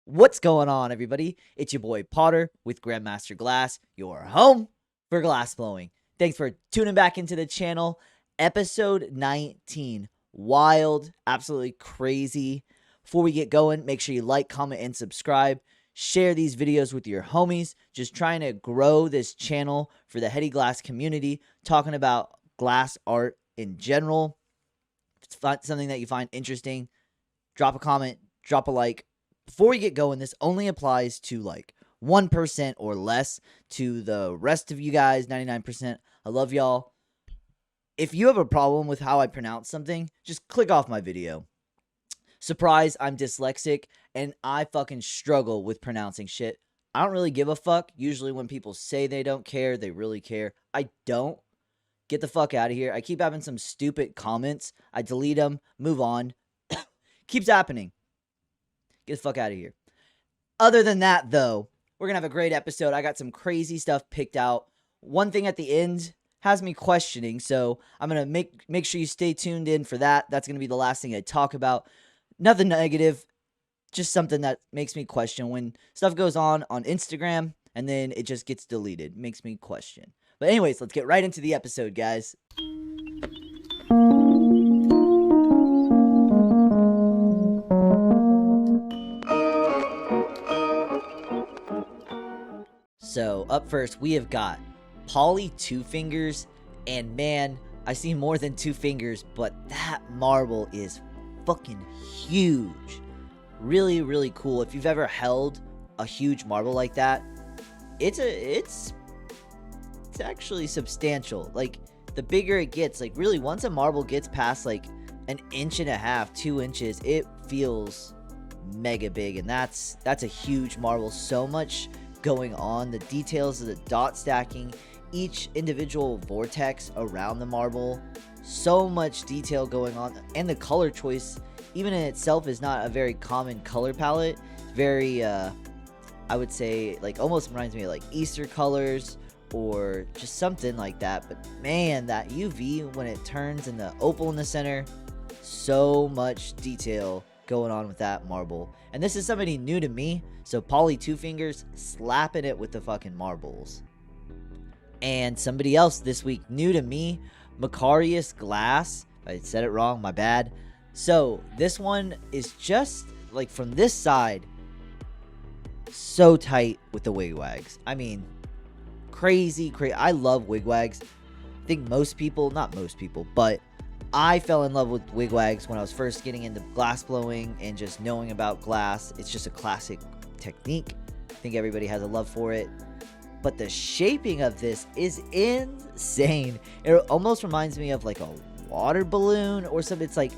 What's going on, everybody? It's your boy Potter with Grandmaster Glass, your home for glass blowing. Thanks for tuning back into the channel. Episode 19. Wild, absolutely crazy. Before we get going, make sure you like, comment, and subscribe. Share these videos with your homies. Just trying to grow this channel for the heady glass community, talking about glass art in general. If it's something that you find interesting, drop a comment, drop a like. Before we get going, this only applies to like 1% or less. To the rest of you guys, 99%, I love y'all. If you have a problem with how I pronounce something, just click off my video. Surprise, I'm dyslexic and I fucking struggle with pronouncing shit. I don't really give a fuck. Usually when people say they don't care, they really care. I don't. Get the fuck out of here. I keep having some stupid comments. I delete them, move on. Keeps happening. Get the fuck out of here. Other than that, though, we're going to have a great episode. I got some crazy stuff picked out. One thing at the end has me questioning, so I'm going to make sure you stay tuned in for that. That's going to be the last thing I talk about. Nothing negative, just something that makes me question when stuff goes on Instagram and then it just gets deleted. Makes me question. But anyways, let's get right into the episode, guys. So, up first, we have got Paulie Two Fingers, and man, I see more than two fingers, but that marble is fucking huge. Really, really cool. If you've ever held a huge marble like that, it's actually substantial. Like, the bigger it gets, like, really, once a marble gets past, like, 1.5 inches, 2 inches, it feels mega big, and that's a huge marble. So much going on, the details of the dot stacking, each individual vortex around the marble, so much detail going on, and the color choice even in itself is not a very common color palette. Very I would say, like, almost reminds me of like Easter colors or just something like that. But man, that UV when it turns and the opal in the center, so much detail going on with that marble. And this is somebody new to me, so Paulie Two Fingers slapping it with the fucking marbles. And somebody else this week new to me, Mikarius Glass. I said it wrong, my bad. So this one is just like from this side, so tight with the wigwags. I mean, crazy. I love wigwags. I think most people, not most people, but I fell in love with wigwags when I was first getting into glass blowing and just knowing about glass. It's just a classic technique. I think everybody has a love for it. But the shaping of this is insane. It almost reminds me of like a water balloon or something. It's like,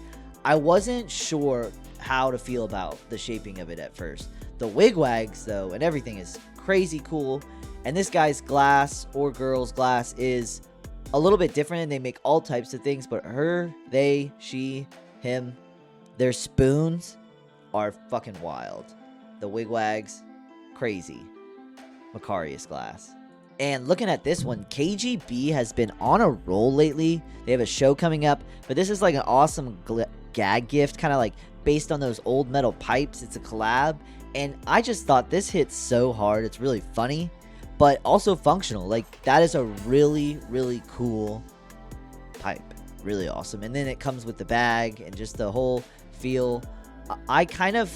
I wasn't sure how to feel about the shaping of it at first. The wigwags, though, and everything is crazy cool. And this guy's glass or girl's glass is a little bit different, and they make all types of things, but her, they, she, him, their spoons are fucking wild. The wigwags, crazy. Mikarius Glass. And looking at this one, KGB has been on a roll lately. They have a show coming up, but this is like an awesome gag gift, kind of like based on those old metal pipes. It's a collab, and I just thought this hits so hard. It's really funny, but also functional. Like, that is a really, really cool pipe. Really awesome. And then it comes with the bag and just the whole feel. I kind of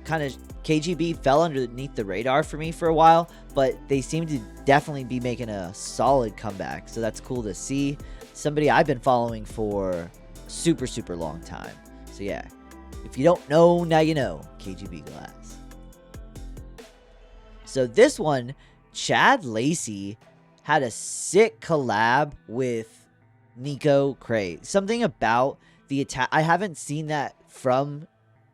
KGB fell underneath the radar for me for a while, but they seem to definitely be making a solid comeback. So that's cool to see. Somebody I've been following for super, super long time. So yeah, if you don't know, now you know. KGB Glass. So this one, Chad Lacy had a sick collab with Nico Cray. Something about the attack. I haven't seen that from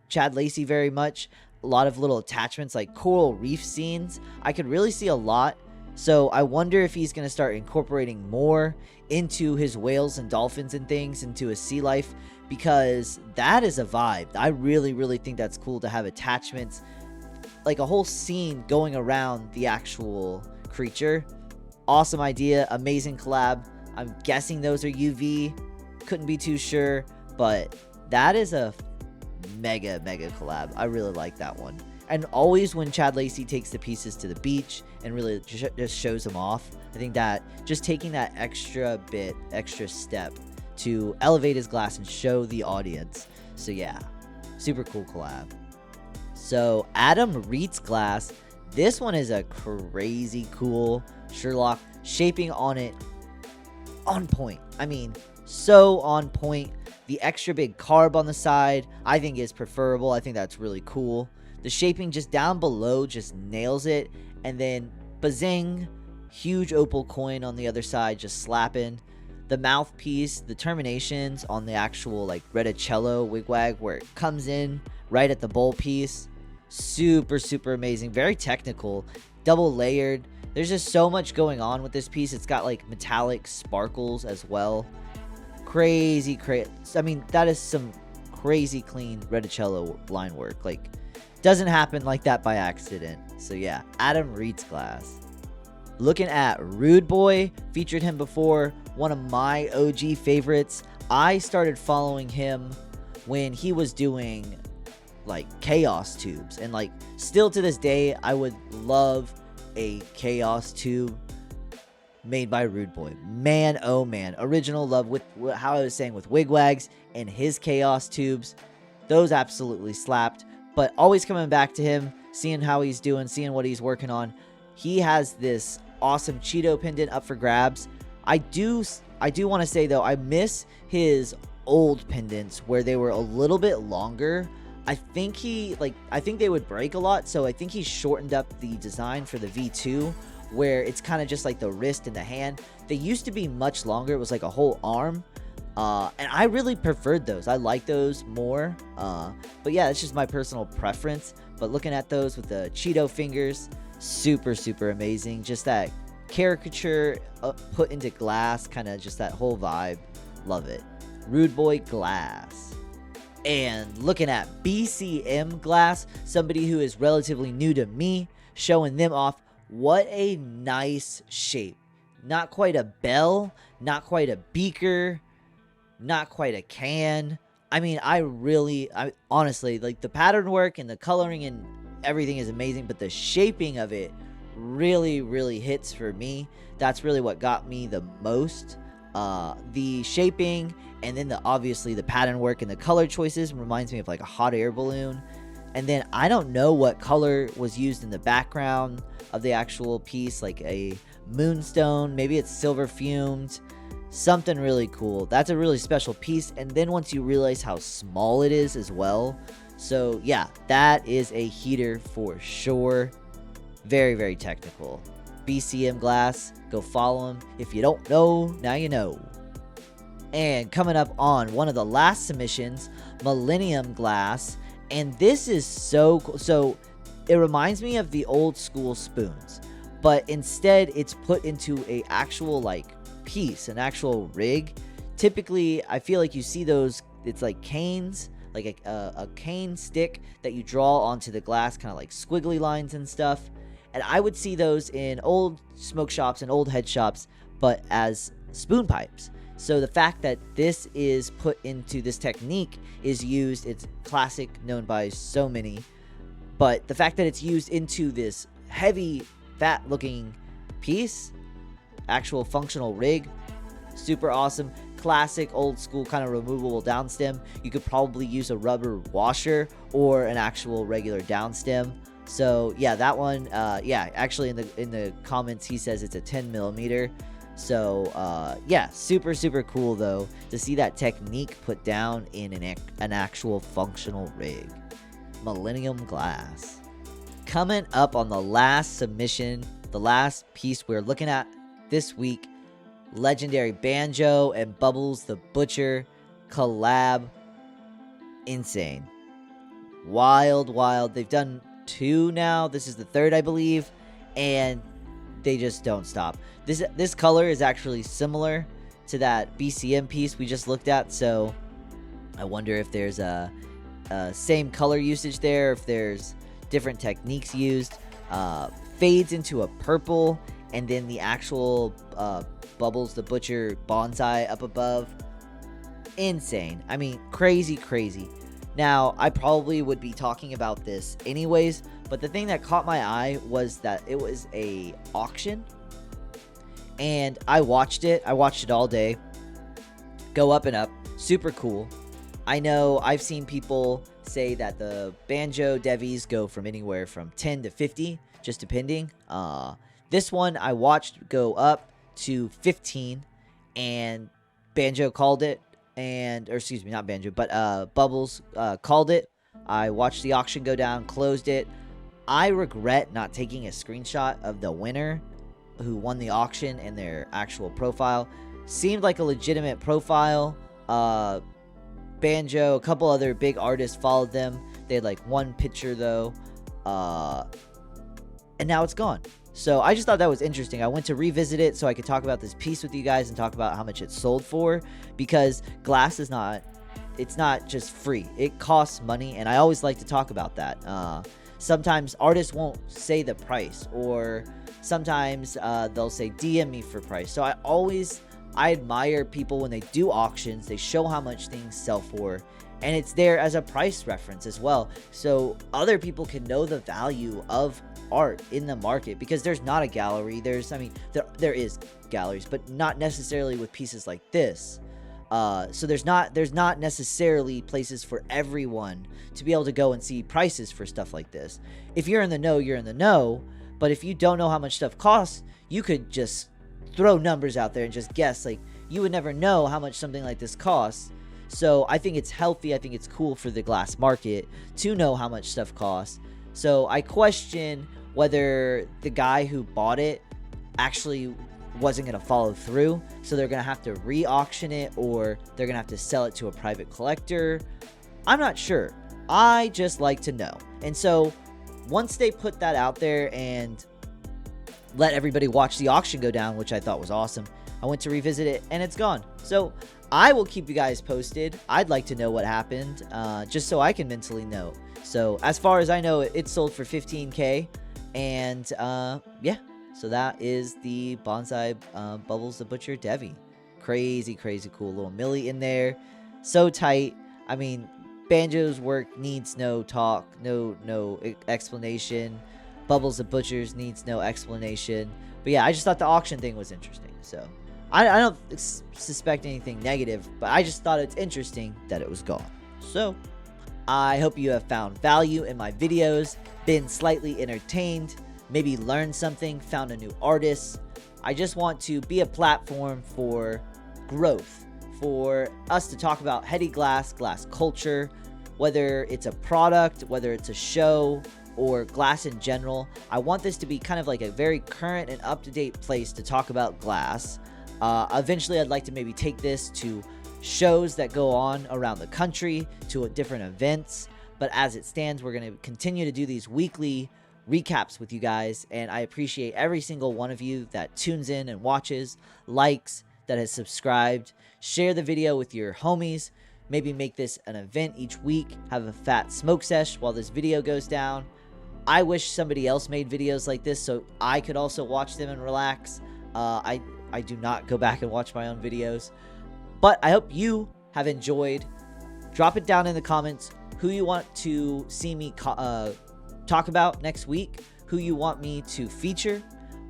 Chad Lacy very much. A lot of little attachments like coral reef scenes. I could really see a lot. So I wonder if he's going to start incorporating more into his whales and dolphins and things, into his sea life, because that is a vibe. I really, really think that's cool to have attachments, like a whole scene going around the actual creature. Awesome idea. Amazing collab. I'm guessing those are UV. Couldn't be too sure, but that is a mega collab. I really like that one. And always when Chad Lacy takes the pieces to the beach and really just shows them off, I think that just taking that extra step to elevate his glass and show the audience. So yeah, super cool collab. So Adam Reit's glass, this one is a crazy cool Sherlock, shaping on it on point. I mean, so on point. The extra big carb on the side I think is preferable. I think that's really cool. The shaping just down below just nails it. And then bazing, huge opal coin on the other side just slapping. The mouthpiece, the terminations on the actual like reticello wigwag where it comes in right at the bowl piece. Super amazing. Very technical. Double layered. There's just so much going on with this piece. It's got like metallic sparkles as well. Crazy. I mean, that is some crazy clean reticello line work. Like, doesn't happen like that by accident. So yeah, Adam Reit's glass. Looking at Rude Boy, featured him before, one of my OG favorites. I started following him when he was doing like chaos tubes, and like still to this day I would love a chaos tube made by Rude Boy. Man, oh man, original love with how I was saying with wigwags and his chaos tubes. Those absolutely slapped. But always coming back to him, seeing how he's doing, seeing what he's working on. He has this awesome Cheeto pendant up for grabs. I do want to say though, I miss his old pendants where they were a little bit longer. I think they would break a lot, so I think he shortened up the design for the V2, where it's kind of just like the wrist and the hand. They used to be much longer. It was like a whole arm. And I really preferred those. I like those more. But yeah, it's just my personal preference. But looking at those with the Cheeto fingers, super amazing. Just that caricature put into glass, kind of just that whole vibe. Love it. Rude Boy Glass. And looking at BCM Glass, somebody who is relatively new to me, showing them off. What a nice shape. Not quite a bell, not quite a beaker, not quite a can. I mean, I honestly, like, the pattern work and the coloring and everything is amazing, but the shaping of it really hits for me. That's really what got me the most. The shaping, and then obviously the pattern work and the color choices reminds me of like a hot air balloon. And then I don't know what color was used in the background of the actual piece, like a moonstone, maybe it's silver fumed, something really cool. That's a really special piece. And then once you realize how small it is as well, so yeah, that is a heater for sure. Very technical. BCM Glass, go follow him. If you don't know, now you know. And coming up on one of the last submissions, Millennium Glass. And this is so cool. So it reminds me of the old school spoons, but instead it's put into a actual like piece, an actual rig. Typically, I feel like you see those, it's like canes, like a cane stick that you draw onto the glass, kind of like squiggly lines and stuff. And I would see those in old smoke shops and old head shops, but as spoon pipes. So the fact that this is put into this technique is used, it's classic, known by so many, but the fact that it's used into this heavy, fat looking piece, actual functional rig, super awesome. Classic old school kind of removable downstem. You could probably use a rubber washer or an actual regular downstem. So yeah, that one, yeah, actually in the comments he says it's a 10 millimeter. So yeah, super cool though to see that technique put down in an actual functional rig. Millennium Glass. Coming up on the last submission, the last piece we're looking at this week, legendary Banjo and Bubbles the Butcher collab. Insane. Wild. They've done 2 now. This is the 3rd, I believe, and they just don't stop. This color is actually similar to that BCM piece we just looked at, so I wonder if there's a same color usage there, if there's different techniques used. Fades into a purple, and then the actual Bubbles the Butcher bonsai up above. Insane. I mean, crazy. Now, I probably would be talking about this anyways, but the thing that caught my eye was that it was a auction, and I watched it all day, go up and up, super cool. I know I've seen people say that the Banjo Devies go from anywhere from 10 to 50, just depending. This one I watched go up to 15, and Banjo called it, or excuse me, not Banjo, but Bubbles called it. I watched the auction go down, closed it. I regret not taking a screenshot of the winner who won the auction and their actual profile. Seemed like a legitimate profile. Banjo, a couple other big artists followed them. They had like one picture though, and now it's gone. So I just thought that was interesting. I went to revisit it so I could talk about this piece with you guys and talk about how much it sold for, because glass is not, it's not just free. It costs money, and I always like to talk about that. Sometimes artists won't say the price, or sometimes they'll say DM me for price. So I admire people when they do auctions. They show how much things sell for, and it's there as a price reference as well, so other people can know the value of art in the market, because there's not a gallery. There is galleries, but not necessarily with pieces like this. So there's not necessarily places for everyone to be able to go and see prices for stuff like this. If you're in the know, you're in the know. But if you don't know how much stuff costs, you could just throw numbers out there and just guess. Like, you would never know how much something like this costs. So I think it's healthy. I think it's cool for the glass market to know how much stuff costs. So I question whether the guy who bought it actually wasn't going to follow through. So they're going to have to re-auction it, or they're going to have to sell it to a private collector. I'm not sure. I just like to know. And so once they put that out there and let everybody watch the auction go down, which I thought was awesome, I went to revisit it and it's gone. So I will keep you guys posted. I'd like to know what happened, just so I can mentally know. So as far as I know, it sold for $15K. And yeah, so that is the Bonsai Bubbles the Butcher Devi. Crazy cool little Millie in there. So tight. I mean, Banjo's work needs no talk, no explanation. Bubbles the Butcher's needs no explanation. But yeah, I just thought the auction thing was interesting. So I don't suspect anything negative, but I just thought it's interesting that it was gone. So I hope you have found value in my videos, been slightly entertained, maybe learned something, found a new artist. I just want to be a platform for growth, for us to talk about heady glass culture, whether it's a product, whether it's a show, or glass in general. I want this to be kind of like a very current and up-to-date place to talk about glass. Eventually, I'd like to maybe take this to shows that go on around the country, to different events. But as it stands, we're going to continue to do these weekly recaps with you guys, and I appreciate every single one of you that tunes in and watches, likes, that has subscribed. Share the video with your homies. Maybe make this an event each week. Have a fat smoke sesh while this video goes down. I wish somebody else made videos like this so I could also watch them and relax. I do not go back and watch my own videos, but I hope you have enjoyed. Drop it down in the comments who you want to see me talk about next week, who you want me to feature,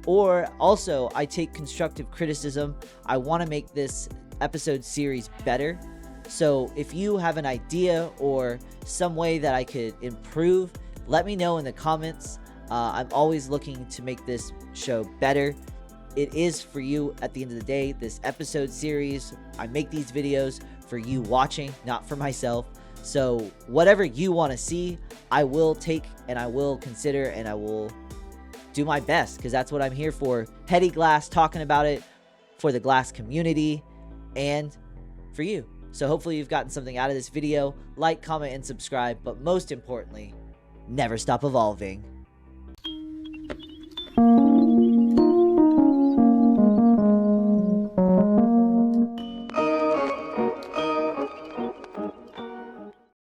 or also I take constructive criticism. I want to make this episode series better. So if you have an idea or some way that I could improve, let me know in the comments. I'm always looking to make this show better. It is for you at the end of the day, this episode series. I make these videos for you watching, not for myself. So whatever you want to see, I will take and I will consider and I will do my best, because that's what I'm here for. Heady Glass, talking about it for the glass community and for you. So hopefully you've gotten something out of this video. Like, comment, and subscribe. But most importantly, never stop evolving.